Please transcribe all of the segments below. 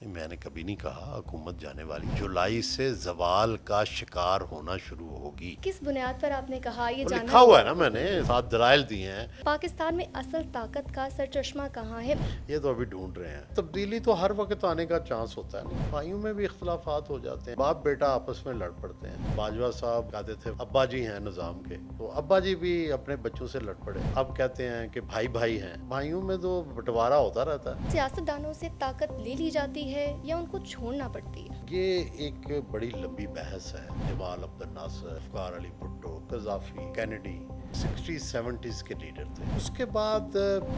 میں نے کبھی نہیں کہا حکومت جانے والی، جولائی سے زوال کا شکار ہونا شروع ہوگی۔ کس بنیاد پر آپ نے کہا یہ وہ جانا لکھا ہوا ہے نا، میں نے 7 دلائل دیے ہیں۔ پاکستان میں اصل طاقت کا سرچشمہ کہاں ہے؟ یہ تو ابھی ڈھونڈ رہے ہیں۔ تبدیلی تو ہر وقت آنے کا چانس ہوتا ہے نا، بھائیوں میں بھی اختلافات ہو جاتے ہیں، باپ بیٹا آپس میں لڑ پڑتے ہیں۔ باجوہ صاحب کہتے تھے ابا جی ہیں نظام کے، تو ابا جی بھی اپنے بچوں سے لڑ پڑے، اب کہتے ہیں کہ بھائی بھائی ہیں۔ بھائیوں میں تو بٹوارا ہوتا رہتا ہے۔ سیاست دانوں سے طاقت لے لی جاتی ہے یا ان کو چھوڑنا پڑتی ہے؟ یہ ایک بڑی لمبی بحث ہے۔ جمال عبد الناصر، افکار Ali Bhutto, Gaddafi, Kennedy 60-70s کے لیڈر تھے۔ اس کے بعد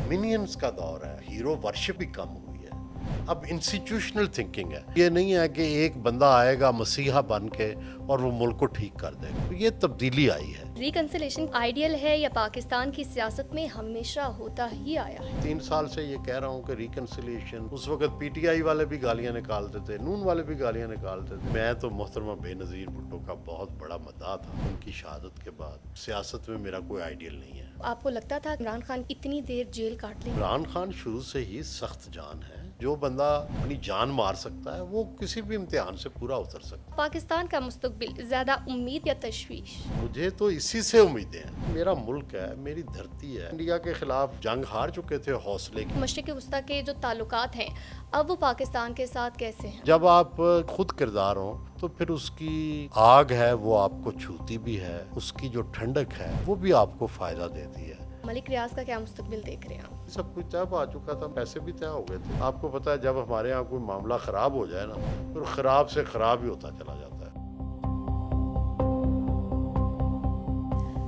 مینینز کا دور ہے، ہیرو ورشپ بھی کم ہوئی ہے۔ اب انسٹیٹیوشنل تھنکنگ ہے، یہ نہیں ہے کہ ایک بندہ آئے گا مسیحا بن کے اور وہ ملک کو ٹھیک کر دے گا۔ یہ تبدیلی آئی ہے۔ ریکنسلیشن آئیڈیل ہے یا پاکستان کی سیاست میں ہمیشہ ہوتا ہی آیا ہے؟ 3 سال سے یہ کہہ رہا ہوں کہ ریکنسلیشن، اس وقت پی ٹی آئی والے بھی گالیاں نکالتے تھے، نون والے بھی گالیاں نکالتے تھے۔ میں تو محترمہ بے نظیر بھٹو کا بہت بڑا مداح تھا، ان کی شہادت کے بعد سیاست میں میرا کوئی آئیڈیل نہیں ہے۔ آپ کو لگتا تھا عمران خان اتنی دیر جیل کاٹ لیں؟ عمران خان شروع سے ہی سخت جان ہے، جو بندہ اپنی جان مار سکتا ہے وہ کسی بھی امتحان سے پورا اتر سکتا ہے۔ پاکستان کا مستقبل زیادہ امید یا تشویش؟ مجھے تو اسی سے امیدیں ہیں، میرا ملک ہے، میری دھرتی ہے۔ انڈیا کے خلاف جنگ ہار چکے تھے، حوصلے کی۔ مشرق وسطیٰ کے جو تعلقات ہیں اب وہ پاکستان کے ساتھ کیسے ہیں؟ جب آپ خود کردار ہوں تو پھر اس کی آگ ہے وہ آپ کو چھوتی بھی ہے، اس کی جو ٹھنڈک ہے وہ بھی آپ کو فائدہ دیتی ہے۔ ملک ریاض کا کیا مستقبل دیکھ رہے ہیں آپ؟ سب کچھ طے آ چکا تھا، پیسے بھی طے ہو گئے تھے۔ آپ کو پتا ہے جب ہمارے یہاں کوئی معاملہ خراب ہو جائے نا، پھر خراب سے خراب ہی ہوتا چلا جاتا ہے۔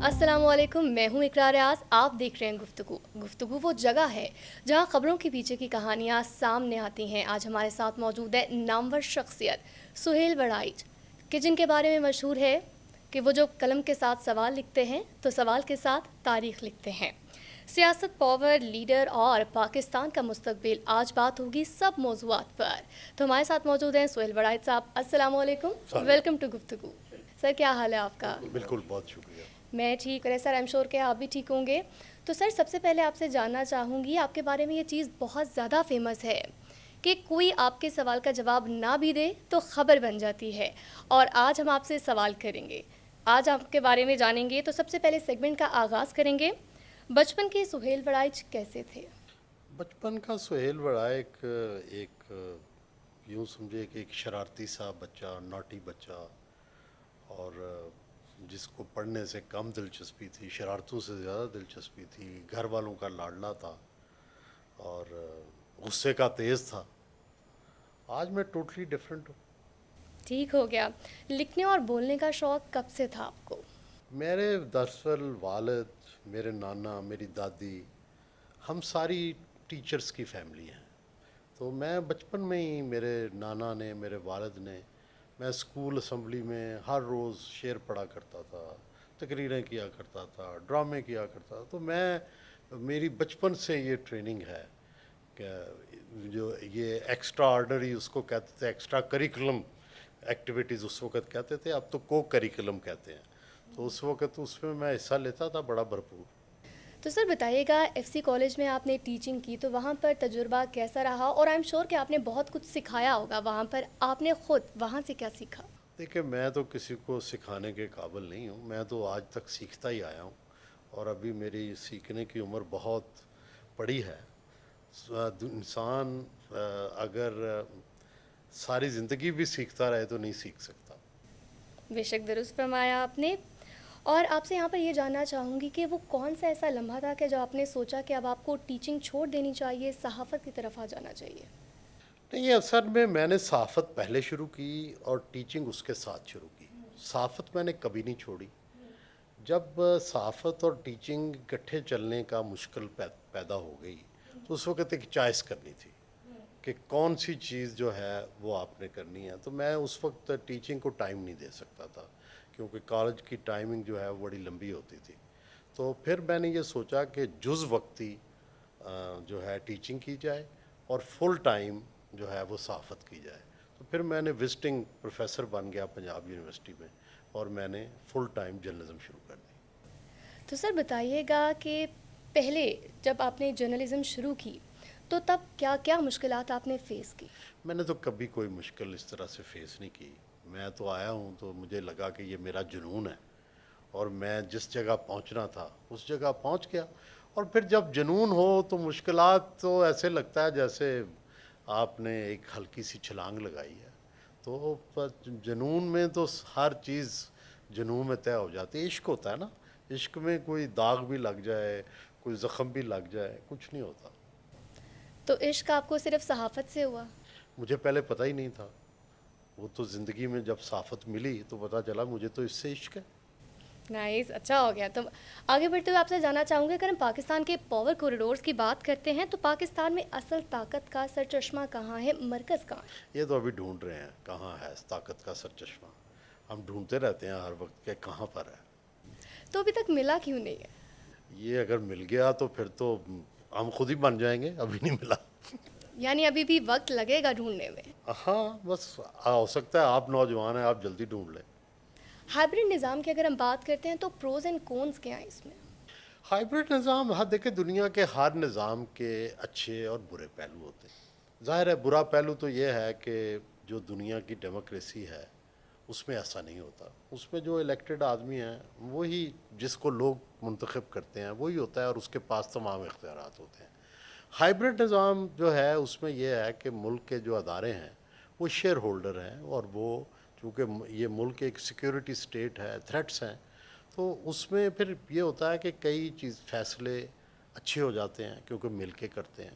السلام علیکم، میں ہوں اقرا ریاض، آپ دیکھ رہے ہیں گفتگو۔ گفتگو وہ جگہ ہے جہاں خبروں کے پیچھے کی کہانیاں سامنے آتی ہیں۔ آج ہمارے ساتھ موجود ہے نامور شخصیت سہیل وڑائچ، کہ جن کے بارے میں مشہور ہے کہ وہ جو قلم کے ساتھ سوال لکھتے ہیں تو سوال کے ساتھ تاریخ لکھتے ہیں۔ سیاست، پاور، لیڈر اور پاکستان کا مستقبل، آج بات ہوگی سب موضوعات پر۔ تو ہمارے ساتھ موجود ہیں سہیل وڑائچ صاحب، السلام علیکم، ویلکم ٹو گفتگو۔ سر کیا حال ہے آپ کا؟ بالکل، بہت شکریہ۔ میں ٹھیک، اور سر ایم شور کہ آپ بھی ٹھیک ہوں گے۔ تو سر سب سے پہلے آپ سے جاننا چاہوں گی، آپ کے بارے میں یہ چیز بہت زیادہ فیمس ہے کہ کوئی آپ کے سوال کا جواب نہ بھی دے تو خبر بن جاتی ہے، اور آج ہم آپ سے سوال کریں گے، آج آپ کے بارے میں جانیں گے۔ تو سب سے پہلے سیگمنٹ کا آغاز کریں گے، بچپن کے سہیل وڑائچ کیسے تھے؟ بچپن کا سہیل وڑائچ ایک یوں سمجھے کہ ایک شرارتی سا بچہ، ناٹی بچہ، اور جس کو پڑھنے سے کم دلچسپی تھی، شرارتوں سے زیادہ دلچسپی تھی، گھر والوں کا لاڈلا تھا اور غصے کا تیز تھا۔ آج میں ٹوٹلی ڈیفرنٹ ہوں۔ ٹھیک ہو گیا۔ لکھنے اور بولنے کا شوق کب سے تھا آپ کو؟ میرے دراصل والد، میرے نانا، میری دادی، ہم ساری ٹیچرز کی فیملی ہیں، تو میں بچپن میں ہی میرے نانا نے، میرے والد نے، میں اسکول اسمبلی میں ہر روز شعر پڑھا کرتا تھا، تقریریں کیا کرتا تھا، ڈرامے کیا کرتا تھا۔ تو میری بچپن سے یہ ٹریننگ ہے کہ جو یہ ایکسٹرا آرڈنری اس کو کہتے تھے، ایکسٹرا کریکولم ایکٹیویٹیز اس وقت کہتے تھے، اب تو کو کریکولم کہتے ہیں۔ تو اس وقت اس میں حصہ لیتا تھا بڑا بھرپور۔ تو سر بتائیے گا، ایف سی کالج میں آپ نے ٹیچنگ کی تو وہاں پر تجربہ کیسا رہا؟ اور آئی ایم شور کہ آپ نے بہت کچھ سکھایا ہوگا وہاں پر، آپ نے خود وہاں سے کیا سیکھا؟ دیکھیں، میں تو کسی کو سکھانے کے قابل نہیں ہوں، میں تو آج تک سیکھتا ہی آیا ہوں، اور ابھی میری سیکھنے کی عمر بہت بڑی ہے۔ انسان اگر ساری زندگی بھی سیکھتا رہے تو نہیں سیکھ سکتا۔ بے شک درست فرمایا آپ نے۔ اور آپ سے یہاں پر یہ جاننا چاہوں گی کہ وہ کون سا ایسا لمحہ تھا کہ جب آپ نے سوچا کہ اب آپ کو ٹیچنگ چھوڑ دینی چاہیے، صحافت کی طرف آ جانا چاہیے؟ نہیں، اصل میں نے صحافت پہلے شروع کی اور ٹیچنگ اس کے ساتھ شروع کی۔ صحافت میں نے کبھی نہیں چھوڑی۔ جب صحافت اور ٹیچنگ اکٹھے چلنے کا مشکل پیدا ہو گئی تو اس وقت ایک چوائس کرنی تھی کہ کون سی چیز جو ہے وہ آپ نے کرنی ہے۔ تو میں اس وقت ٹیچنگ کو ٹائم نہیں دے سکتا تھا، کیونکہ کالج کی ٹائمنگ جو ہے وہ بڑی لمبی ہوتی تھی۔ تو پھر میں نے یہ سوچا کہ جز وقتی جو ہے ٹیچنگ کی جائے اور فل ٹائم جو ہے وہ صحافت کی جائے۔ تو پھر میں نے وزٹنگ پروفیسر بن گیا پنجاب یونیورسٹی میں، اور میں نے فل ٹائم جرنلزم شروع کر دی۔ تو سر بتائیے گا کہ پہلے جب آپ نے جرنلزم شروع کی تو تب کیا کیا مشکلات آپ نے فیس کی؟ میں نے تو کبھی کوئی مشکل اس طرح سے فیس نہیں کی. میں تو آیا ہوں تو مجھے لگا کہ یہ میرا جنون ہے اور میں جس جگہ پہنچنا تھا اس جگہ پہنچ گیا. اور پھر جب جنون ہو تو مشکلات تو ایسے لگتا ہے جیسے آپ نے ایک ہلکی سی چھلانگ لگائی ہے. تو جنون میں تو ہر چیز جنون میں طے ہو جاتی ہے. عشق ہوتا ہے نا, عشق میں کوئی داغ بھی لگ جائے, کوئی زخم بھی لگ جائے, کچھ نہیں ہوتا. تو عشق آپ کو صرف صحافت سے ہوا؟ مجھے پہلے پتہ ہی نہیں تھا. وہ تو زندگی میں جب صحافت ملی تو پتہ چلا مجھے تو اس سے عشق ہے. نائس, اچھا ہو گیا. تو آگے بڑھتے ہوئے آپ سے جاننا چاہوں گی, اگر ہم پاکستان کے پاور کوریڈورز کی بات کرتے ہیں تو پاکستان میں اصل طاقت کا سر چشمہ کہاں ہے, مرکز کہاں ہے؟ یہ تو ابھی ڈھونڈ رہے ہیں کہاں ہے اس طاقت کا سر چشمہ. ہم ڈھونڈتے رہتے ہیں ہر وقت کہ کہاں پر ہے. تو ابھی تک ملا کیوں نہیں ہے؟ یہ اگر مل گیا تو پھر تو ہم خود ہی بن جائیں گے. ابھی نہیں ملا. یعنی ابھی بھی وقت لگے گا ڈھونڈنے میں. ہاں بس ہو سکتا ہے آپ نوجوان ہیں, آپ جلدی ڈھونڈ لیں. ہائبرڈ نظام کی اگر ہم بات کرتے ہیں تو پروز اینڈ کونز کیا ہیں اس میں؟ ہائبرڈ نظام, ہاں دیکھیں دنیا کے ہر نظام کے اچھے اور برے پہلو ہوتے ہیں. ظاہر ہے برا پہلو تو یہ ہے کہ جو دنیا کی ڈیموکریسی ہے اس میں ایسا نہیں ہوتا. اس میں جو الیکٹڈ آدمی ہیں وہی, جس کو لوگ منتخب کرتے ہیں وہی ہوتا ہے اور اس کے پاس تمام اختیارات ہوتے ہیں. ہائبرڈ نظام جو ہے اس میں یہ ہے کہ ملک کے جو ادارے ہیں وہ شیئر ہولڈر ہیں, اور وہ چونکہ یہ ملک ایک سیکیورٹی سٹیٹ ہے, تھریٹس ہیں, تو اس میں پھر یہ ہوتا ہے کہ کئی فیصلے اچھے ہو جاتے ہیں کیونکہ مل کے کرتے ہیں.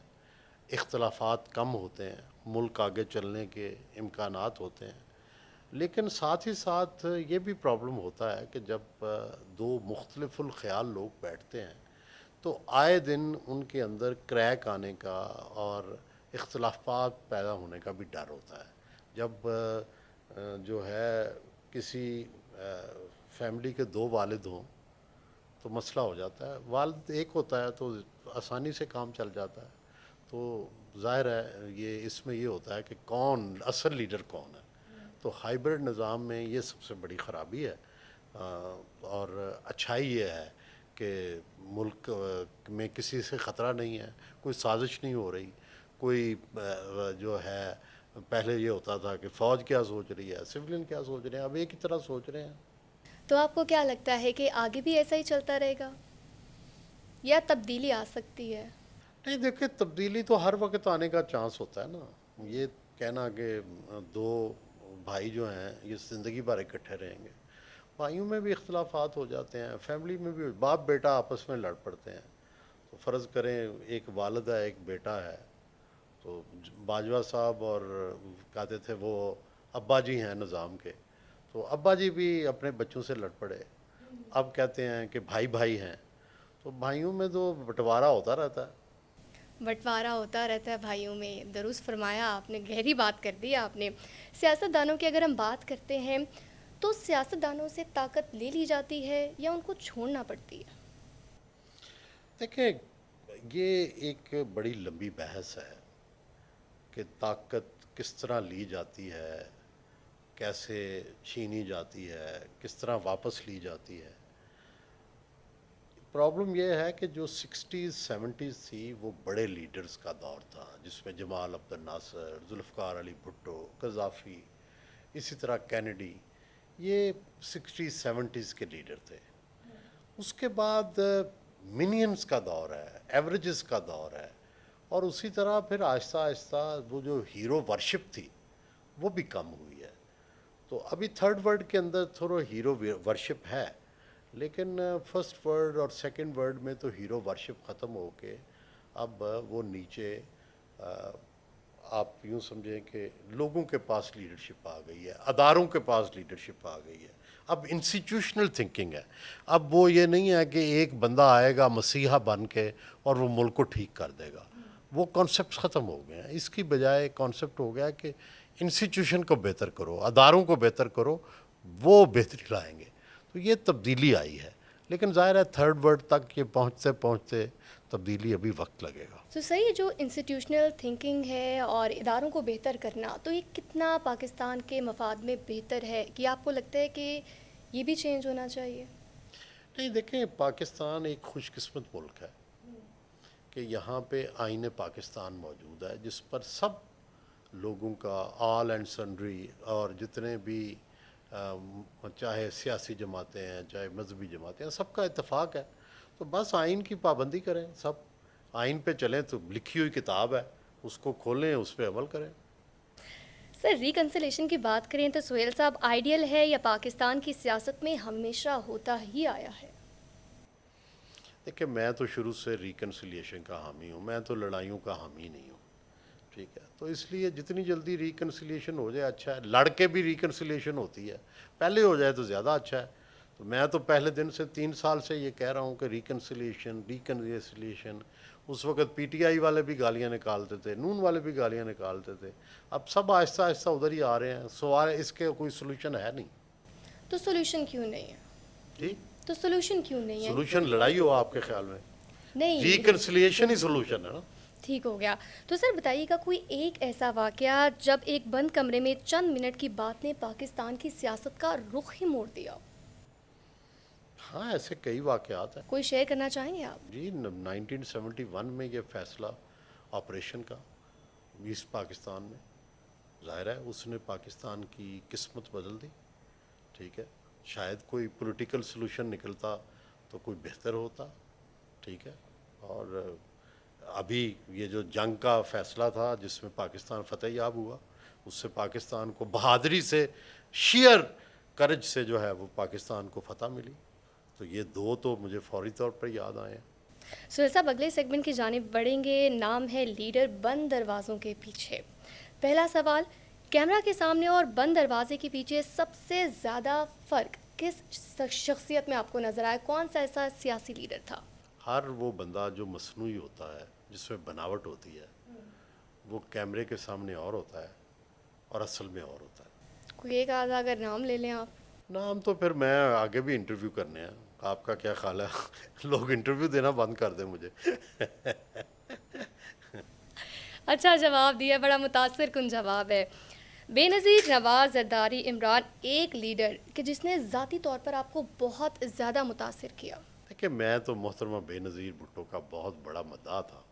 اختلافات کم ہوتے ہیں, ملک آگے چلنے کے امکانات ہوتے ہیں. لیکن ساتھ ہی ساتھ یہ بھی پرابلم ہوتا ہے کہ جب دو مختلف الخیال لوگ بیٹھتے ہیں تو آئے دن ان کے اندر کریک آنے کا اور اختلافات پیدا ہونے کا بھی ڈر ہوتا ہے. جب جو ہے کسی فیملی کے دو والد ہوں تو مسئلہ ہو جاتا ہے. والد ایک ہوتا ہے تو آسانی سے کام چل جاتا ہے. تو ظاہر ہے یہ اس میں یہ ہوتا ہے کہ کون اصل لیڈر کون ہے. تو ہائبرڈ نظام میں یہ سب سے بڑی خرابی ہے. اور اچھائی یہ ہے کہ ملک میں کسی سے خطرہ نہیں ہے, کوئی سازش نہیں ہو رہی, کوئی جو ہے پہلے یہ ہوتا تھا کہ فوج کیا سوچ رہی ہے, سولین کیا سوچ رہے ہیں, اب ایک ہی طرح سوچ رہے ہیں. تو آپ کو کیا لگتا ہے کہ آگے بھی ایسا ہی چلتا رہے گا یا تبدیلی آ سکتی ہے؟ نہیں دیکھیں, تبدیلی تو ہر وقت آنے کا چانس ہوتا ہے نا. یہ کہنا کہ دو بھائی جو ہیں یہ زندگی بھر اکٹھے رہیں گے, بھائیوں میں بھی اختلافات ہو جاتے ہیں, فیملی میں بھی باپ بیٹا آپس میں لڑ پڑتے ہیں. تو فرض کریں ایک والد ہے ایک بیٹا ہے, تو باجوہ صاحب اور کہتے تھے وہ ابا جی ہیں نظام کے, تو ابا جی بھی اپنے بچوں سے لڑ پڑے. اب کہتے ہیں کہ بھائی بھائی ہیں, تو بھائیوں میں تو بٹوارا ہوتا رہتا ہے. بٹوارا ہوتا رہتا ہے بھائیوں میں. درست فرمایا آپ نے, گہری بات کر دی آپ نے. سیاست دانوں کی اگر ہم بات کرتے ہیں تو سیاست دانوں سے طاقت لے لی جاتی ہے یا ان کو چھوڑنا پڑتی ہے؟ دیکھیں یہ ایک بڑی لمبی بحث ہے کہ طاقت کس طرح لی جاتی ہے, کیسے چھینی جاتی ہے, کس طرح واپس لی جاتی ہے. پرابلم یہ ہے کہ جو 60s 70s تھی وہ بڑے لیڈرز کا دور تھا, جس میں جمال عبد الناصر, ذوالفقار علی بھٹو, قذافی, اسی طرح کینیڈی, یہ 60s 70s کے لیڈر تھے. اس کے بعد منینز کا دور ہے, ایوریجز کا دور ہے, اور اسی طرح پھر آہستہ آہستہ وہ جو ہیرو ورشپ تھی وہ بھی کم ہوئی ہے. تو ابھی تھرڈ ورلڈ کے اندر تھوڑا ہیرو ورشپ ہے, لیکن فرسٹ ورلڈ اور سیکنڈ ورلڈ میں تو ہیرو ورشپ ختم ہو کے اب وہ نیچے آپ یوں سمجھیں کہ لوگوں کے پاس لیڈرشپ آ گئی ہے, اداروں کے پاس لیڈرشپ آ گئی ہے. اب انسٹیٹیوشنل تھنکنگ ہے. اب وہ یہ نہیں ہے کہ ایک بندہ آئے گا مسیحا بن کے اور وہ ملک کو ٹھیک کر دے گا. وہ کانسیپٹ ختم ہو گئے ہیں. اس کی بجائے کانسیپٹ ہو گیا کہ انسٹیٹیوشن کو بہتر کرو, اداروں کو بہتر کرو, وہ بہتری لائیں گے. تو یہ تبدیلی آئی ہے, لیکن ظاہر ہے تھرڈ ورلڈ تک یہ پہنچتے پہنچتے تبدیلی ابھی وقت لگے گا. تو صحیح, جو انسٹیٹیوشنل تھنکنگ ہے اور اداروں کو بہتر کرنا, تو یہ کتنا پاکستان کے مفاد میں بہتر ہے کہ آپ کو لگتا ہے کہ یہ بھی چینج ہونا چاہیے؟ نہیں دیکھیں, پاکستان ایک خوش قسمت ملک ہے کہ یہاں پہ آئین پاکستان موجود ہے جس پر سب لوگوں کا آل اینڈ سنڈری اور جتنے بھی چاہے سیاسی جماعتیں ہیں چاہے مذہبی جماعتیں ہیں سب کا اتفاق ہے. تو بس آئین کی پابندی کریں, سب آئین پہ چلیں. تو لکھی ہوئی کتاب ہے, اس کو کھولیں, اس پہ عمل کریں. سر ریکنسلیشن کی بات کریں تو سہیل صاحب آئیڈیل ہے یا پاکستان کی سیاست میں ہمیشہ ہوتا ہی آیا ہے؟ دیکھیں میں تو شروع سے ریکنسلیشن کا حامی ہوں, میں تو لڑائیوں کا حامی نہیں ہوں. ٹھیک ہے, تو اس لیے جتنی جلدی ریکنسلیشن ہو جائے اچھا ہے. لڑ کے بھی ریکنسلیشن ہوتی ہے, پہلے ہو جائے تو زیادہ اچھا ہے. تو میں تو پہلے دن سے 3 سال سے یہ کہہ رہا ہوں کہ ریکنسلیشن. اس وقت پی ٹی آئی والے بھی گالیاں نکالتے تھے, نون والے بھی گالیاں نکالتے تھے. اب سب آہستہ آہستہ ادھر ہی آ رہے ہیں. سوال اس کے کوئی سولوشن ہے نہیں. تو سولوشن کیوں نہیں ہے؟ جی تو سولوشن کیوں نہیں ہے؟ سولوشن لڑائی ہو آپ کے خیال میں؟ نہیں, ریکنسلیشن ہی سولوشن ہے نا. ٹھیک ہو گیا. تو سر بتائیے گا کوئی ایک ایسا واقعہ جب ایک بند کمرے میں چند منٹ کی بات نے پاکستان کی سیاست کا رخ ہی موڑ دیا؟ ہاں ایسے کئی واقعات ہیں. کوئی شیئر کرنا چاہیں گے آپ؟ جی 1971 میں یہ فیصلہ آپریشن کا ایسٹ پاکستان میں, ظاہر ہے اس نے پاکستان کی قسمت بدل دی. ٹھیک ہے, شاید کوئی پولیٹیکل سلوشن نکلتا تو کوئی بہتر ہوتا. ٹھیک ہے, اور ابھی یہ جو جنگ کا فیصلہ تھا جس میں پاکستان فتح یاب ہوا, اس سے پاکستان کو بہادری سے شیئر کرج سے جو ہے وہ پاکستان کو فتح ملی. تو یہ دو تو مجھے فوری طور پر یاد آئے ہیں. سہیل صاحب اگلے سیگمنٹ کی جانب بڑھیں گے. نام ہے لیڈر بند دروازوں کے پیچھے. پہلا سوال, کیمرہ کے سامنے اور بند دروازے کے پیچھے سب سے زیادہ فرق کس شخصیت میں آپ کو نظر آیا؟ کون سا ایسا سیاسی لیڈر تھا؟ ہر وہ بندہ جو مصنوعی ہوتا ہے, جس میں بناوٹ ہوتی ہے, وہ کیمرے کے سامنے اور ہوتا ہے اور اصل میں اور ہوتا ہے. کوئی ایک آدھا اگر نام لے لیں آپ. نام تو پھر میں آگے بھی انٹرویو کرنے ہیں. آپ کا کیا خیال ہے؟ لوگ انٹرویو دینا بند کر دیں مجھے. اچھا جواب دیا, بڑا متاثر کن جواب ہے. بے نظیر نواز زرداری عمران, ایک لیڈر کہ جس نے ذاتی طور پر آپ کو بہت زیادہ متاثر کیا. دیکھیں میں تو محترمہ بے نظیر بھٹو کا بہت بڑا مداح تھا,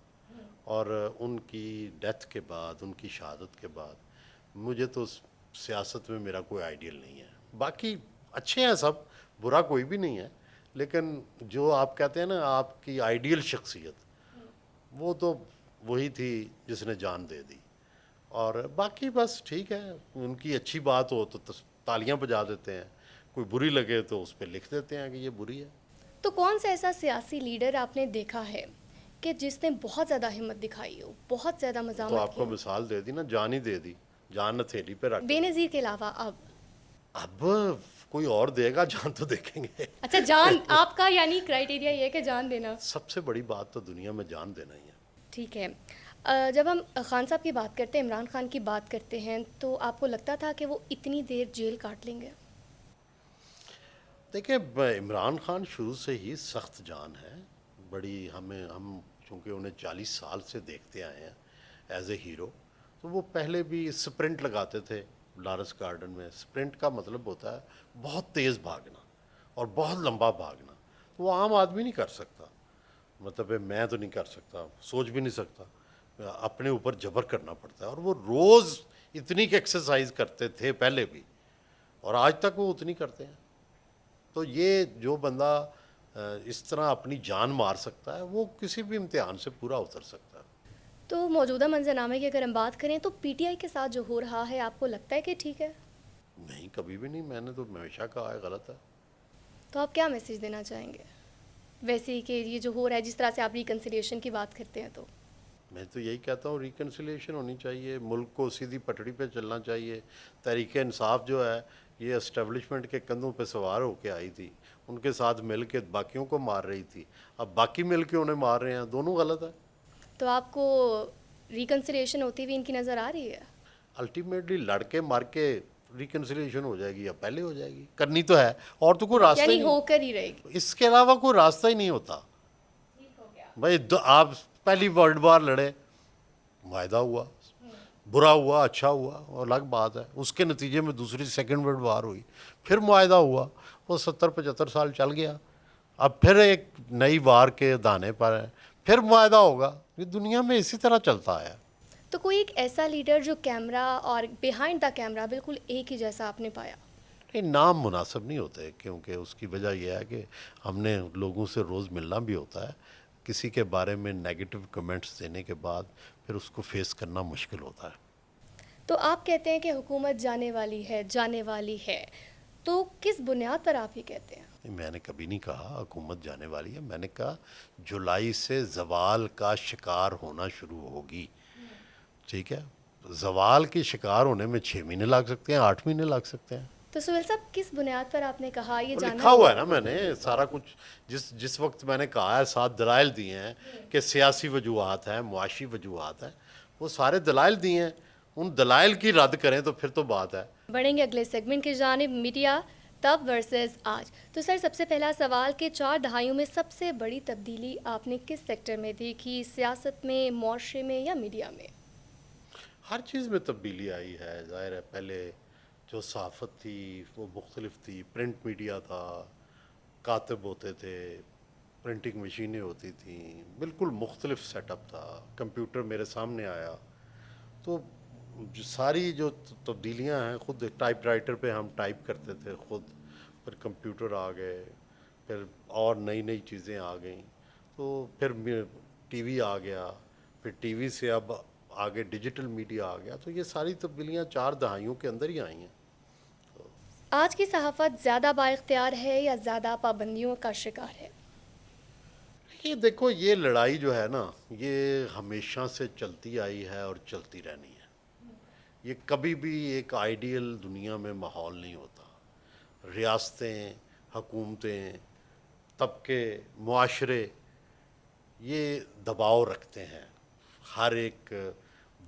اور ان کی ڈیتھ کے بعد, ان کی شہادت کے بعد مجھے تو سیاست میں میرا کوئی آئیڈیل نہیں ہے. باقی اچھے ہیں سب, برا کوئی بھی نہیں ہے, لیکن جو آپ کہتے ہیں نا آپ کی آئیڈیل شخصیت, وہ تو وہی تھی جس نے جان دے دی. اور باقی بس ٹھیک ہے, ان کی اچھی بات ہو تو تالیاں بجا دیتے ہیں, کوئی بری لگے تو اس پہ لکھ دیتے ہیں کہ یہ بری ہے. تو کون سا ایسا سیاسی لیڈر آپ نے دیکھا ہے کہ جس نے بہت زیادہ ہمت دکھائی ہو, بہت زیادہ تو مزاحمت آپ کی کو ہو؟ مثال دے دی نا, جان ہی دے دی, جان ہتھیلی پہ رکھ. بے نظیر کے علاوہ اب کوئی اور دے گا جان تو دیکھیں گے. اچھا جان آپ کا یعنی کرائٹیریا یہ ہے کہ جان دینا. سب سے بڑی بات تو دنیا میں جان دینا ہی ہے. ٹھیک ہے, جب ہم خان صاحب کی بات کرتے ہیں, عمران خان کی بات کرتے ہیں, تو آپ کو لگتا تھا کہ وہ اتنی دیر جیل کاٹ لیں گے؟ دیکھیں عمران خان شروع سے ہی سخت جان ہے, بڑی ہم چونکہ انہیں 40 سال سے دیکھتے آئے ہیں ایز اے ہیرو. تو وہ پہلے بھی سپرنٹ لگاتے تھے لارنس گارڈن میں. سپرنٹ کا مطلب ہوتا ہے بہت تیز بھاگنا اور بہت لمبا بھاگنا. تو وہ عام آدمی نہیں کر سکتا, مطلب میں تو نہیں کر سکتا, سوچ بھی نہیں سکتا. اپنے اوپر جبر کرنا پڑتا ہے, اور وہ روز اتنی کی ایکسرسائز کرتے تھے پہلے بھی, اور آج تک وہ اتنی کرتے ہیں. تو یہ جو بندہ اس طرح اپنی جان مار سکتا ہے وہ کسی بھی امتحان سے پورا اتر سکتا ہے. تو موجودہ منظرنامے کی اگر ہم بات کریں تو پی ٹی آئی کے ساتھ جو ہو رہا ہے آپ کو لگتا ہے کہ ٹھیک ہے؟ نہیں, کبھی بھی نہیں, میں نے تو ہمیشہ کہا ہے غلط ہے. تو آپ کیا میسیج دینا چاہیں گے ویسے ہی کہ یہ جو ہو رہا ہے, جس طرح سے آپ ریکنسیلیشن کی بات کرتے ہیں؟ تو میں تو یہی کہتا ہوں ریکنسلیشن ہونی چاہیے, ملک کو سیدھی پٹڑی پہ چلنا چاہیے. تحریک انصاف جو ہے یہ اسٹیبلشمنٹ کے کندھوں پہ سوار ہو کے آئی تھی, ان کے ساتھ مل کے باقیوں کو مار رہی تھی, اب باقی مل کے انہیں مار رہے ہیں, دونوں غلط ہے. تو آپ کو ریکنسیلیشن ہوتی ہوئی ان کی نظر آ رہی ہے؟ الٹیمیٹلی لڑ کے مار کے ریکنسلیشن ہو جائے گی یا پہلے ہو جائے گی, کرنی تو ہے, اور تو کوئی راستہ ہی یعنی نہیں, ہو کر ہی رہے گی. اس کے علاوہ کوئی راستہ ہی نہیں ہوتا. بھائی آپ پہلی ورلڈ وار لڑے, معاہدہ ہوا, برا ہوا اچھا ہوا اور الگ بات ہے, اس کے نتیجے میں دوسری سیکنڈ ورلڈ وار ہوئی, پھر معاہدہ ہوا, وہ 70-75 سال چل گیا, اب پھر ایک نئی وار کے دانے پر ہیں, پھر معاہدہ ہوگا. یہ دنیا میں اسی طرح چلتا ہے. تو کوئی ایک ایسا لیڈر جو کیمرہ اور بیہائنڈ دا کیمرہ بالکل ایک ہی جیسا آپ نے پایا؟ نہیں، نام مناسب نہیں ہوتے، کیونکہ اس کی وجہ یہ ہے کہ ہم نے لوگوں سے روز ملنا بھی ہوتا ہے. کسی کے بارے میں نیگیٹو کمنٹس دینے کے بعد پھر اس کو فیس کرنا مشکل ہوتا ہے. تو آپ کہتے ہیں کہ حکومت جانے والی ہے، تو کس بنیاد پر آپ یہ کہتے ہیں؟ میں نے کبھی نہیں کہا حکومت جانے والی ہے. میں نے کہا جولائی سے زوال کا شکار ہونا شروع ہوگی. ٹھیک ہے، زوال کے شکار ہونے میں 6 مہینے لگ سکتے ہیں، 8 مہینے لگ سکتے ہیں. تو سہیل صاحب کس بنیاد پر آپ نے کہا یہ وہ جانا؟ لکھا ہوا ہے نا، میں نے سارا کچھ جس وقت میں نے کہا ہے 7 دلائل دیے ہیں کہ سیاسی وجوہات ہیں، معاشی وجوہات ہیں، وہ سارے دلائل دیے ہیں. ان دلائل کی رد کریں تو پھر تو بات ہے. بڑھیں گے اگلے سیگمنٹ کی جانب، میڈیا تب ورسز آج. تو سر سب سے پہلا سوال کہ 4 دہائیوں میں سب سے بڑی تبدیلی آپ نے کس سیکٹر میں دیکھی؟ سیاست میں، معاشرے میں یا میڈیا میں؟ ہر چیز میں تبدیلی آئی ہے. ظاہر ہے پہلے جو صحافت تھی وہ مختلف تھی. پرنٹ میڈیا تھا، کاتب ہوتے تھے، پرنٹنگ مشینیں ہوتی تھیں، بالکل مختلف سیٹ اپ تھا. کمپیوٹر میرے سامنے آیا تو ساری جو تبدیلیاں ہیں، خود ٹائپ رائٹر پہ ہم ٹائپ کرتے تھے خود، پھر کمپیوٹر آ گئے، پھر اور نئی چیزیں آ گئیں. تو پھر ٹی وی آ گیا، پھر ٹی وی سے اب آگے ڈیجیٹل میڈیا آ گیا. تو یہ ساری تبدیلیاں 4 دہائیوں کے اندر ہی آئی ہیں. آج کی صحافت زیادہ با اختیار ہے یا زیادہ پابندیوں کا شکار ہے؟ یہ دیکھو، یہ لڑائی جو ہے نا، یہ ہمیشہ سے چلتی آئی ہے اور چلتی رہنی ہے. یہ کبھی بھی ایک آئیڈیل دنیا میں ماحول نہیں ہوتا. ریاستیں، حکومتیں، طبقے، معاشرے یہ دباؤ رکھتے ہیں. ہر ایک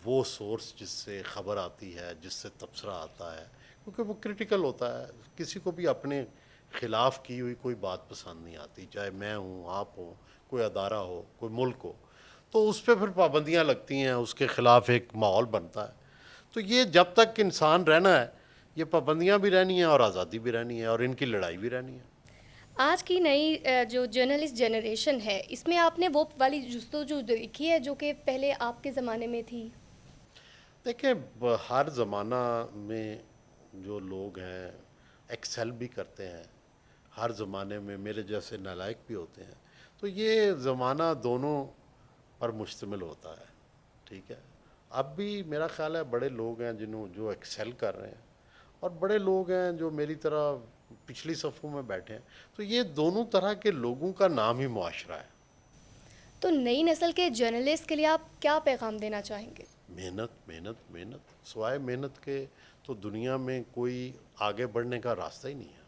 وہ سورس جس سے خبر آتی ہے، جس سے تبصرہ آتا ہے، کیونکہ وہ کرٹیکل ہوتا ہے. کسی کو بھی اپنے خلاف کی ہوئی کوئی بات پسند نہیں آتی، چاہے میں ہوں، آپ ہوں، کوئی ادارہ ہو، کوئی ملک ہو، تو اس پہ پھر پابندیاں لگتی ہیں، اس کے خلاف ایک ماحول بنتا ہے. تو یہ جب تک انسان رہنا ہے، یہ پابندیاں بھی رہنی ہیں اور آزادی بھی رہنی ہے اور ان کی لڑائی بھی رہنی ہے. آج کی نئی جو جرنلسٹ جنریشن ہے، اس میں آپ نے وہ والی جستجو دیکھی ہے جو کہ پہلے آپ کے زمانے میں تھی؟ دیکھیں، ہر زمانہ میں جو لوگ ہیں ایکسل بھی کرتے ہیں. ہر زمانے میں میرے جیسے نالائق بھی ہوتے ہیں. تو یہ زمانہ دونوں پر مشتمل ہوتا ہے. ٹھیک ہے، اب بھی میرا خیال ہے بڑے لوگ ہیں جو ایکسل کر رہے ہیں، اور بڑے لوگ ہیں جو میری طرح پچھلی صفوں میں بیٹھے ہیں. تو یہ دونوں طرح کے لوگوں کا نام ہی معاشرہ ہے. تو نئی نسل کے جرنلسٹ کے لیے آپ کیا پیغام دینا چاہیں گے؟ محنت محنت محنت، سوائے محنت کے تو دنیا میں کوئی آگے بڑھنے کا راستہ ہی نہیں ہے.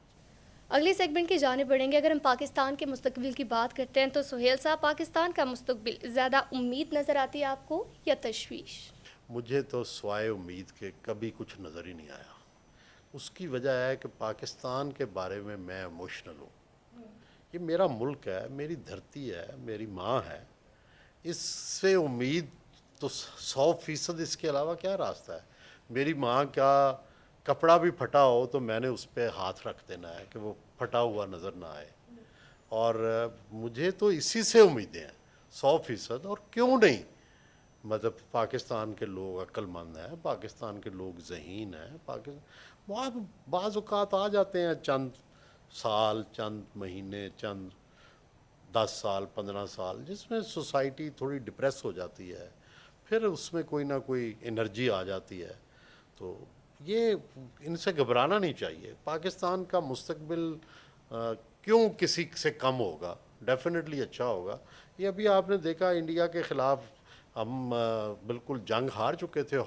اگلے سیگمنٹ کی جانب بڑھیں گے. اگر ہم پاکستان کے مستقبل کی بات کرتے ہیں تو سہیل صاحب، پاکستان کا مستقبل زیادہ امید نظر آتی ہے آپ کو یا تشویش؟ مجھے تو سوائے امید کے کبھی کچھ نظر ہی نہیں آیا. اس کی وجہ ہے کہ پاکستان کے بارے میں ایموشنل ہوں. یہ میرا ملک ہے، میری دھرتی ہے، میری ماں ہے. اس سے امید تو 100% اس کے علاوہ کیا راستہ ہے. میری ماں کا کپڑا بھی پھٹا ہو تو میں نے اس پہ ہاتھ رکھ دینا ہے کہ وہ پھٹا ہوا نظر نہ آئے. اور مجھے تو اسی سے امیدیں ہیں 100%. اور کیوں نہیں، مطلب پاکستان کے لوگ عقل مند ہیں، پاکستان کے لوگ ذہین ہیں. بعض اوقات آ جاتے ہیں چند سال، چند مہینے، چند 10 سال، 15 سال، جس میں سوسائٹی تھوڑی ڈپریس ہو جاتی ہے، پھر اس میں کوئی نہ کوئی انرجی آ جاتی ہے. تو یہ ان سے گھبرانا نہیں چاہیے. پاکستان کا مستقبل کیوں کسی سے کم ہوگا؟ ڈیفینیٹلی اچھا ہوگا. یہ ابھی آپ نے دیکھا انڈیا کے خلاف ہم بالکل جنگ ہار چکے تھے.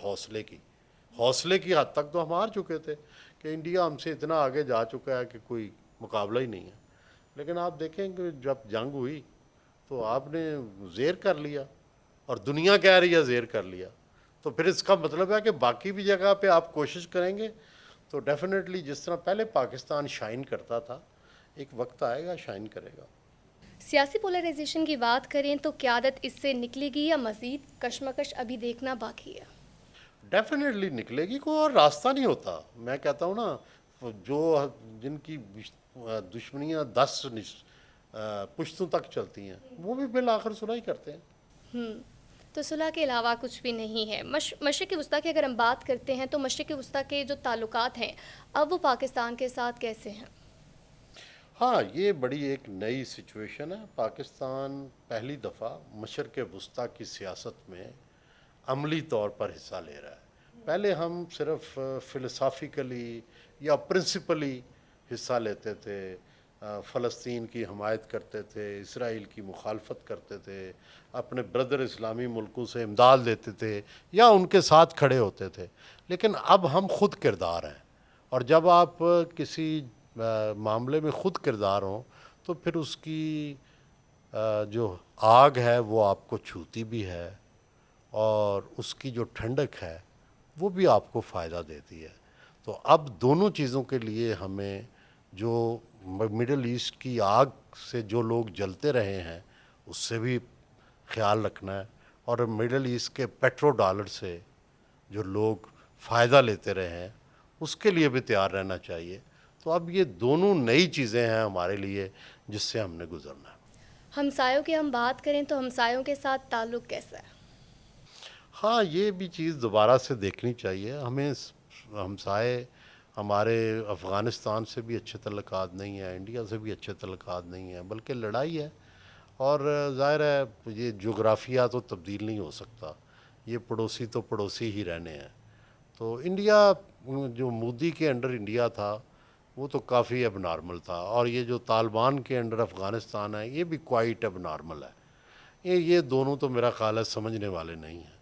حوصلے کی حد تک تو ہم ہار چکے تھے کہ انڈیا ہم سے اتنا آگے جا چکا ہے کہ کوئی مقابلہ ہی نہیں ہے. لیکن آپ دیکھیں کہ جب جنگ ہوئی تو آپ نے زیر کر لیا، اور دنیا کہہ رہی ہے زیر کر لیا. تو پھر اس کا مطلب ہے کہ باقی بھی جگہ پہ آپ کوشش کریں گے تو ڈیفینیٹلی جس طرح پہلے پاکستان شائن کرتا تھا، ایک وقت آئے گا شائن کرے گا. سیاسی پولرائزیشن کی بات کریں تو قیادت اس سے نکلے گی یا مزید کشمکش ابھی دیکھنا باقی ہے؟ ڈیفینیٹلی نکلے گی، کوئی اور راستہ نہیں ہوتا. میں کہتا ہوں نا، جو جن کی دشمنیاں 10 پشتوں تک چلتی ہیں، وہ بھی بالآخر صلح ہی کرتے ہیں۔ تو صلح کے علاوہ کچھ بھی نہیں ہے۔ مشرق وسطیٰ کی اگر ہم بات کرتے ہیں تو مشرق وسطیٰ کے جو تعلقات ہیں اب وہ پاکستان کے ساتھ کیسے ہیں؟ ہاں، یہ بڑی ایک نئی سچویشن ہے۔ پاکستان پہلی دفعہ مشرق وسطیٰ کی سیاست میں عملی طور پر حصہ لے رہا ہے۔ پہلے ہم صرف فلسافیکلی یا پرنسپلی حصہ لیتے تھے، فلسطین کی حمایت کرتے تھے، اسرائیل کی مخالفت کرتے تھے، اپنے بردر اسلامی ملکوں سے امداد لیتے تھے یا ان کے ساتھ کھڑے ہوتے تھے۔ لیکن اب ہم خود کردار ہیں، اور جب آپ کسی معاملے میں خود کردار ہوں تو پھر اس کی جو آگ ہے وہ آپ کو چھوتی بھی ہے، اور اس کی جو ٹھنڈک ہے وہ بھی آپ کو فائدہ دیتی ہے۔ تو اب دونوں چیزوں کے لیے ہمیں جو مڈل ایسٹ کی آگ سے جو لوگ جلتے رہے ہیں اس سے بھی خیال رکھنا ہے، اور مڈل ایسٹ کے پیٹرو ڈالر سے جو لوگ فائدہ لیتے رہے ہیں اس کے لیے بھی تیار رہنا چاہیے۔ تو اب یہ دونوں نئی چیزیں ہیں ہمارے لیے جس سے ہم نے گزرنا ہے۔ ہمسایوں کی ہم بات کریں تو ہمسایوں کے ساتھ تعلق کیسا ہے؟ ہاں، یہ بھی چیز دوبارہ سے دیکھنی چاہیے ہمیں۔ ہمسائے ہمارے افغانستان سے بھی اچھے تعلقات نہیں ہیں، انڈیا سے بھی اچھے تعلقات نہیں ہیں، بلکہ لڑائی ہے، اور ظاہر ہے یہ جغرافیہ تو تبدیل نہیں ہو سکتا، یہ پڑوسی تو پڑوسی ہی رہنے ہیں۔ تو انڈیا جو مودی کے انڈر انڈیا تھا وہ تو کافی اب نارمل تھا، اور یہ جو طالبان کے انڈر افغانستان ہے یہ بھی کوائٹ اب نارمل ہے۔ یہ دونوں تو میرا خیال ہے سمجھنے والے نہیں ہیں۔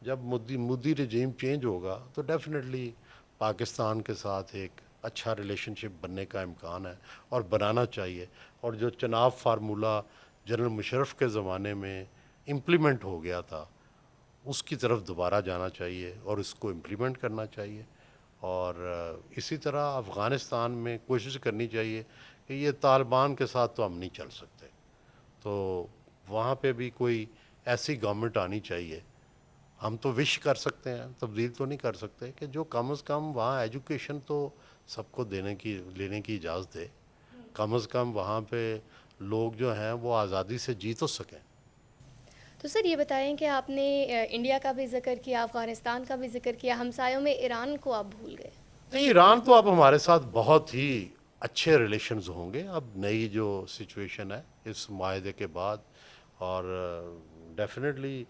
جب مودی رجیم چینج ہوگا تو ڈیفینیٹلی پاکستان کے ساتھ ایک اچھا ریلیشن شپ بننے کا امکان ہے، اور بنانا چاہیے، اور جو چناب فارمولہ جنرل مشرف کے زمانے میں امپلیمنٹ ہو گیا تھا اس کی طرف دوبارہ جانا چاہیے اور اس کو امپلیمنٹ کرنا چاہیے، اور اسی طرح افغانستان میں کوشش کرنی چاہیے کہ یہ طالبان کے ساتھ تو ہم نہیں چل سکتے، تو وہاں پہ بھی کوئی ایسی گورنمنٹ آنی چاہیے۔ ہم تو وش کر سکتے ہیں، تبدیل تو نہیں کر سکتے، کہ جو کم از کم وہاں ایجوکیشن تو سب کو لینے کی اجازت دے، کم از کم وہاں پہ لوگ جو ہیں وہ آزادی سے جی تو سکیں۔ تو سر یہ بتائیں کہ آپ نے انڈیا کا بھی ذکر کیا، افغانستان کا بھی ذکر کیا، ہمسایوں میں ایران کو آپ بھول گئے۔ نہیں، ایران تو اب ہمارے ساتھ بہت ہی اچھے ریلیشنز ہوں گے اب نئی جو سچویشن ہے اس معاہدے کے بعد، اور ڈیفینیٹلی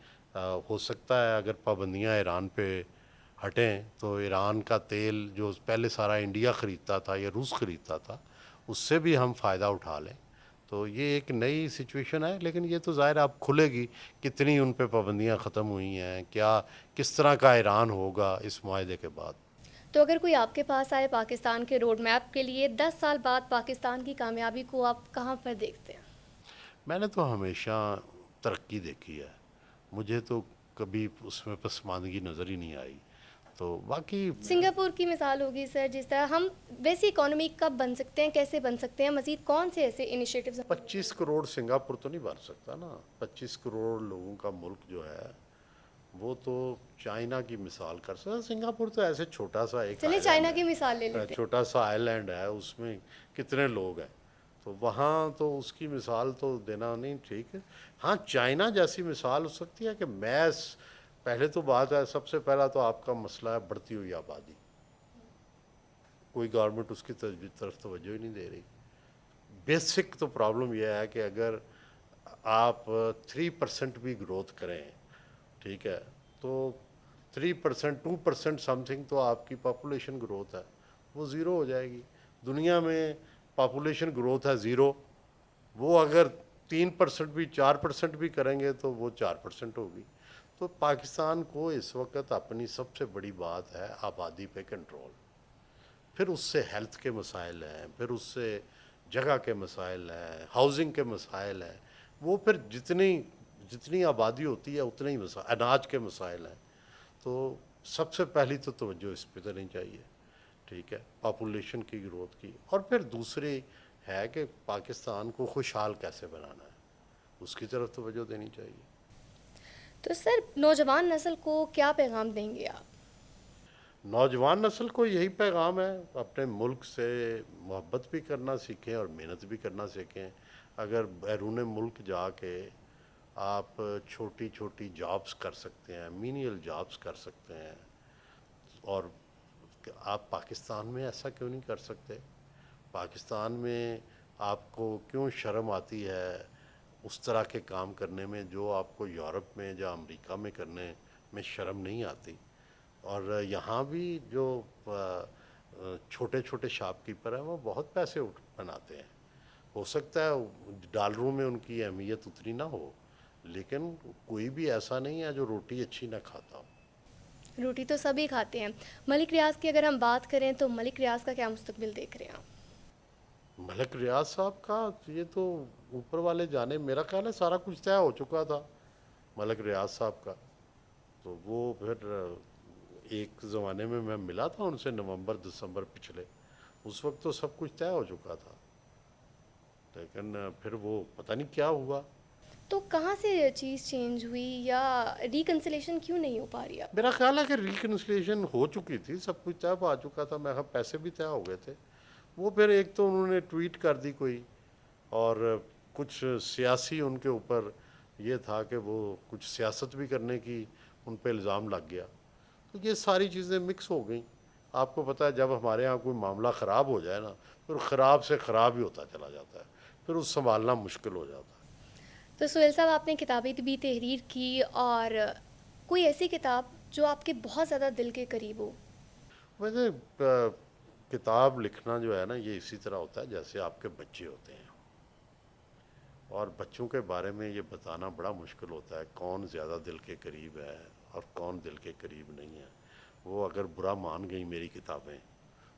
ہو سکتا ہے اگر پابندیاں ایران پہ ہٹیں تو ایران کا تیل جو پہلے سارا انڈیا خریدتا تھا یا روس خریدتا تھا اس سے بھی ہم فائدہ اٹھا لیں۔ تو یہ ایک نئی سچویشن ہے، لیکن یہ تو ظاہر اب کھلے گی کتنی ان پہ پابندیاں ختم ہوئی ہیں، کیا کس طرح کا ایران ہوگا اس معاہدے کے بعد۔ تو اگر کوئی آپ کے پاس آئے پاکستان کے روڈ میپ کے لیے 10 سال بعد پاکستان کی کامیابی کو آپ کہاں پر دیکھتے ہیں؟ میں نے تو ہمیشہ ترقی دیکھی ہے، مجھے تو کبھی اس میں پسماندگی نظر ہی نہیں آئی، تو باقی سنگاپور کی مثال ہوگی سر، جس طرح ہم ویسی اکانومی کب بن سکتے ہیں، کیسے بن سکتے ہیں، مزید کون سے ایسے انیشیٹوز؟ 25 کروڑ سنگاپور تو نہیں بن سکتا نا، 25 کروڑ لوگوں کا ملک جو ہے وہ تو چائنا کی مثال کر سکتا۔ سنگاپور تو ایسے چھوٹا سا ایک چلیں آئی چائنا لینڈ کی ہے، مثال لے لیتے ہیں۔ چھوٹا سا آئی لینڈ ہے، اس میں کتنے لوگ ہیں، تو وہاں تو اس کی مثال تو دینا نہیں ٹھیک ہے۔ ہاں، چائنا جیسی مثال ہو سکتی ہے کہ میس، پہلے تو بات ہے سب سے پہلا تو آپ کا مسئلہ ہے بڑھتی ہوئی آبادی، کوئی گورنمنٹ اس کی طرف توجہ ہی نہیں دے رہی۔ بیسک تو پرابلم یہ ہے کہ اگر آپ 3% بھی گروتھ کریں، ٹھیک ہے، تو 3%، 2% سم تھنگ تو آپ کی پاپولیشن گروتھ ہے وہ زیرو ہو جائے گی۔ دنیا میں پاپولیشن گروتھ ہے زیرو، وہ اگر 3% بھی 4% بھی کریں گے تو وہ 4% ہوگی۔ تو پاکستان کو اس وقت اپنی سب سے بڑی بات ہے آبادی پہ کنٹرول، پھر اس سے ہیلتھ کے مسائل ہیں، پھر اس سے جگہ کے مسائل ہیں، ہاؤزنگ کے مسائل ہیں، وہ پھر جتنی آبادی ہوتی ہے اتنے ہی اناج کے مسائل ہیں۔ تو سب سے پہلی تو توجہ اس پہ دینی چاہیے، ٹھیک ہے، پاپولیشن کی گروتھ کی، اور پھر دوسری ہے کہ پاکستان کو خوشحال کیسے بنانا ہے، اس کی طرف توجہ دینی چاہیے۔ تو سر نوجوان نسل کو کیا پیغام دیں گے آپ؟ نوجوان نسل کو یہی پیغام ہے، اپنے ملک سے محبت بھی کرنا سیکھیں اور محنت بھی کرنا سیکھیں، اگر بیرون ملک جا کے آپ چھوٹی چھوٹی جابس کر سکتے ہیں، مینیل جابس کر سکتے ہیں، اور آپ پاکستان میں ایسا کیوں نہیں کر سکتے؟ پاکستان میں آپ کو کیوں شرم آتی ہے اس طرح کے کام کرنے میں جو آپ کو یورپ میں یا امریکہ میں کرنے میں شرم نہیں آتی؟ اور یہاں بھی جو چھوٹے چھوٹے شاپ کیپر ہیں وہ بہت پیسے بناتے ہیں. ہو سکتا ہے ڈالروں میں ان کی اہمیت اتنی نہ ہو، لیکن کوئی بھی ایسا نہیں ہے جو روٹی اچھی نہ کھاتا ہو. روٹی تو سبھی کھاتے ہیں. ملک ریاض کی اگر ہم بات کریں تو ملک ریاض کا کیا مستقبل دیکھ رہے ہیں آپ؟ ملک ریاض صاحب کا یہ تو اوپر والے جانے، میرا خیال ہے سارا کچھ طے ہو چکا تھا ملک ریاض صاحب کا. تو وہ پھر ایک زمانے میں ملا تھا ان سے نومبر دسمبر پچھلے، اس وقت تو سب کچھ طے ہو چکا تھا، لیکن پھر وہ پتہ نہیں کیا ہوا. تو کہاں سے یہ چیز چینج ہوئی یا ریکنسلیشن کیوں نہیں ہو پا رہی اب؟ میرا خیال ہے کہ ریکنسلیشن ہو چکی تھی، سب کچھ طے آ چکا تھا، میں پیسے بھی طے ہو گئے تھے. وہ پھر ایک تو انہوں نے ٹویٹ کر دی کوئی، اور کچھ سیاسی ان کے اوپر یہ تھا کہ وہ کچھ سیاست بھی کرنے کی ان پہ الزام لگ گیا. تو یہ ساری چیزیں مکس ہو گئیں. آپ کو پتہ ہے جب ہمارے ہاں کوئی معاملہ خراب ہو جائے نا، پھر خراب سے خراب ہی ہوتا چلا جاتا ہے، پھر اس سنبھالنا مشکل ہو جاتا ہے. تو سہیل صاحب آپ نے کتابیں بھی تحریر کی، اور کوئی ایسی کتاب جو آپ کے بہت زیادہ دل کے قریب ہو؟ ویسے کتاب لکھنا جو ہے نا، یہ اسی طرح ہوتا ہے جیسے آپ کے بچے ہوتے ہیں، اور بچوں کے بارے میں یہ بتانا بڑا مشکل ہوتا ہے کون زیادہ دل کے قریب ہے اور کون دل کے قریب نہیں ہے. وہ اگر برا مان گئی میری کتابیں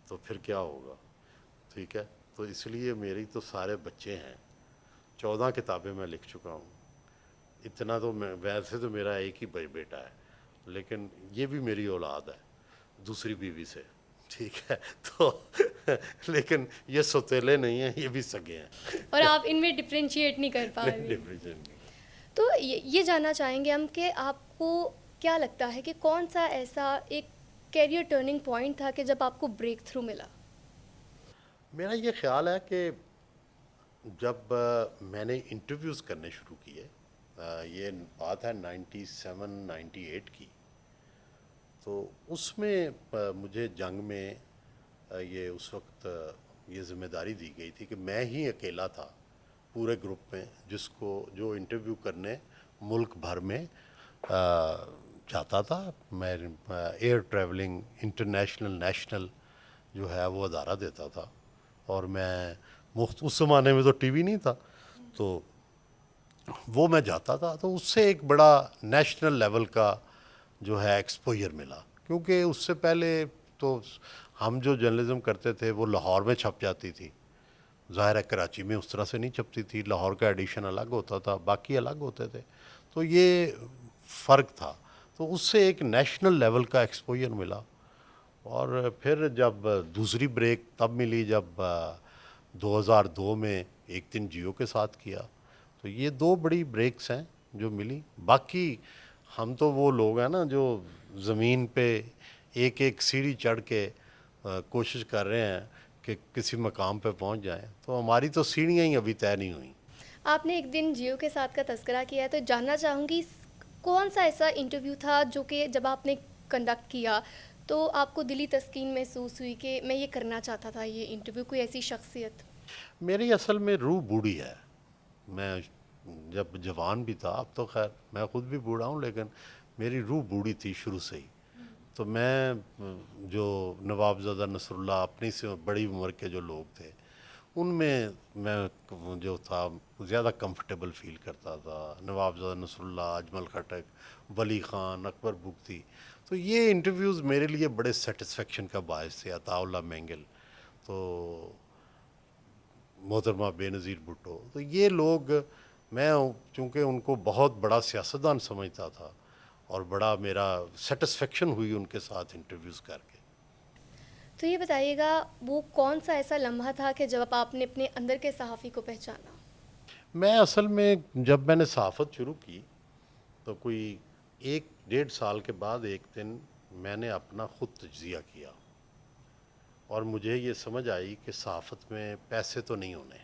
تو پھر کیا ہوگا؟ ٹھیک ہے، تو اس لیے میری تو سارے بچے ہیں. 14 کتابیں میں لکھ چکا ہوں. اتنا تو میں، ویسے تو میرا ایک ہی بیٹا ہے، لیکن یہ بھی میری اولاد ہے دوسری بیوی سے. ٹھیک ہے، تو لیکن یہ سوتیلے نہیں ہیں، یہ بھی سگے ہیں. اور آپ ان میں ڈفرینشیٹ نہیں کر پا نہیں، رہے. ڈفرینشیٹ نہیں. تو یہ جاننا چاہیں گے ہم کہ آپ کو کیا لگتا ہے کہ کون سا ایسا ایک کیریئر ٹرننگ پوائنٹ تھا کہ جب آپ کو بریک تھرو ملا؟ میرا یہ خیال ہے کہ جب میں نے انٹرویوز کرنے شروع کیے، یہ بات ہے 97-98 کی، تو اس میں مجھے جنگ میں یہ اس وقت یہ ذمہ داری دی گئی تھی کہ میں ہی اکیلا تھا پورے گروپ میں جو انٹرویو کرنے ملک بھر میں جاتا تھا. میں ایئر ٹریولنگ انٹرنیشنل نیشنل جو ہے وہ ادارہ دیتا تھا، اور میں اس زمانے میں تو ٹی وی نہیں تھا، تو وہ میں جاتا تھا. تو اس سے ایک بڑا نیشنل لیول کا جو ہے ایکسپوئر ملا، کیونکہ اس سے پہلے تو ہم جو جرنلزم کرتے تھے وہ لاہور میں چھپ جاتی تھی. ظاہر ہے کراچی میں اس طرح سے نہیں چھپتی تھی، لاہور کا ایڈیشن الگ ہوتا تھا، باقی الگ ہوتے تھے. تو یہ فرق تھا. تو اس سے ایک نیشنل لیول کا ایکسپوئر ملا. اور پھر جب دوسری بریک تب ملی جب 2002 میں ایک دن جیو کے ساتھ کیا. تو یہ دو بڑی بریکس ہیں جو ملی. باقی ہم تو وہ لوگ ہیں نا جو زمین پہ ایک ایک سیڑھی چڑھ کے کوشش کر رہے ہیں کہ کسی مقام پہ پہنچ جائیں. تو ہماری تو سیڑھیاں ہی ابھی طے نہیں ہوئیں. آپ نے ایک دن جیو کے ساتھ کا تذکرہ کیا ہے، تو جاننا چاہوں گی کون سا ایسا انٹرویو تھا جو کہ جب آپ نے کنڈکٹ کیا تو آپ کو دلی تسکین محسوس ہوئی کہ میں یہ کرنا چاہتا تھا یہ انٹرویو؟ کوئی ایسی شخصیت؟ میری اصل میں روح بوڑھی ہے. میں جب جوان بھی تھا، اب تو خیر میں خود بھی بوڑھا ہوں، لیکن میری روح بوڑھی تھی شروع سے ہی. تو میں جو نواب زادہ نصر اللہ، اپنی سے بڑی عمر کے جو لوگ تھے، ان میں جو تھا زیادہ کمفرٹیبل فیل کرتا تھا. نواب زادہ نصر اللہ، اجمل خٹک، ولی خان، اکبر بگٹی. تو یہ انٹرویوز میرے لیے بڑے سیٹسفیکشن کا باعث تھے. عطا اللہ مینگل، تو محترمہ بے نظیر بھٹو. تو یہ لوگ، میں چونکہ ان کو بہت بڑا سیاستدان سمجھتا تھا، اور بڑا میرا سیٹسفیکشن ہوئی ان کے ساتھ انٹرویوز کر کے. تو یہ بتائیے گا وہ کون سا ایسا لمحہ تھا کہ جب آپ نے اپنے اندر کے صحافی کو پہچانا؟ میں اصل میں جب میں نے صحافت شروع کی تو کوئی 1-1.5 سال کے بعد ایک دن میں نے اپنا خود تجزیہ کیا، اور مجھے یہ سمجھ آئی کہ صحافت میں پیسے تو نہیں ہونے.